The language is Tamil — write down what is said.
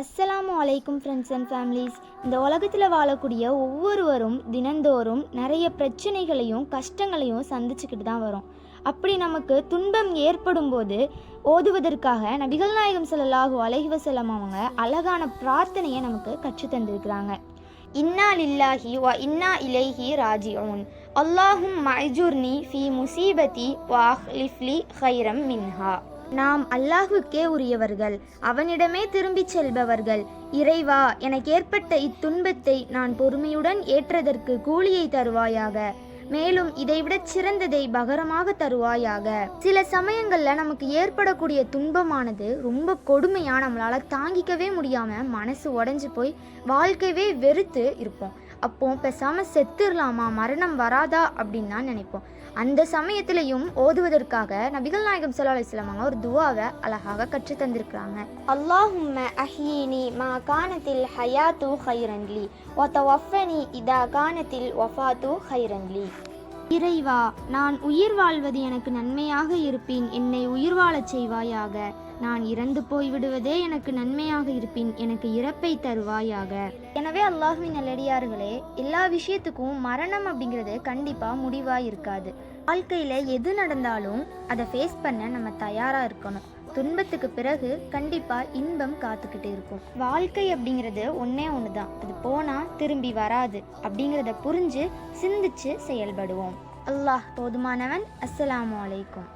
அஸ்ஸலாமு அலைக்கும் ஃப்ரெண்ட்ஸ் அண்ட் ஃபேமிலிஸ். இந்த உலகத்தில் வாழக்கூடிய ஒவ்வொருவரும் தினந்தோறும் நிறைய பிரச்சனைகளையும் கஷ்டங்களையும் சந்திச்சுக்கிட்டு தான் வரும். அப்படி நமக்கு துன்பம் ஏற்படும் போது ஓதுவதற்காக நபிகள் நாயகம் ஸல்லல்லாஹு அலைஹி வஸல்லம் அவங்க அழகான பிரார்த்தனையை நமக்கு கற்று தந்திருக்கிறாங்க. இன்னா லில்லாஹி வ இன்னா இலைஹி ராஜிஊன். அல்லாஹும் மஅஜுர்னி ஃபி முசீபதி வ அஹ்லிஃப்லி ஹைரம் மின்ஹா. நாம் அல்லாஹுக்கே உரியவர்கள், அவனிடமே திரும்பிச் செல்பவர்கள். இறைவா, எனக்கு ஏற்பட்ட இத்துன்பத்தை நான் பொறுமையுடன் ஏற்றதற்கு கூலியை தருவாயாக, மேலும் இதைவிட சிறந்ததை பகரமாக தருவாயாக. சில சமயங்கள்ல நமக்கு ஏற்படக்கூடிய துன்பமானது ரொம்ப கொடுமையா, நம்மளால தாங்கிக்கவே முடியாம மனசு உடைஞ்சு போய் வாழ்க்கையவே வெறுத்து இருப்போம். அப்போ பேசாம செத்துடலாமா, மரணம் வராதா அப்படின்னு தான் நினைப்போம். அந்த சமயத்திலையும் ஓதுவதற்காக நபிகள் நாயகம் ஸல்லல்லாஹு அலைஹி வஸல்லம் ஒரு துவாவை அழகாக கற்று தந்திருக்கிறாங்க. அல்லாஹும்ம அஹ்யீனி மா கானத்தில் ஹயாத்து ஹைரன்லி வ தவஃபனி இதா கானத்தில் வஃபாத்து ஹைரன்லி. இறைவா, நான் உயிர் வாழ்வது எனக்கு நன்மையாக இருப்பின் என்னை உயிர் வாழச் செய்வாயாக. நான் இறந்து போய்விடுவதே எனக்கு நன்மையாக இருப்பின் எனக்கு இறப்பை தருவாயாக. எனவே அல்லாஹ்வின் நல்லடியார்களே, எல்லா விஷயத்துக்கும் மரணம் அப்படிங்கிறது கண்டிப்பாக முடிவாக இருக்காது. வாழ்க்கையில் எது நடந்தாலும் அதை ஃபேஸ் பண்ண நம்ம தயாராக இருக்கணும். துன்பத்துக்கு பிறகு கண்டிப்பாக இன்பம் காத்துக்கிட்டு இருக்கும். வாழ்க்கை அப்படிங்கிறது ஒன்றே ஒன்று தான், அது போனால் திரும்பி வராது அப்படிங்கிறத புரிஞ்சு சிந்திச்சு செயல்படுவோம். அல்லாஹ் போதுமானவன். அஸ்ஸலாமு அலைக்கும்.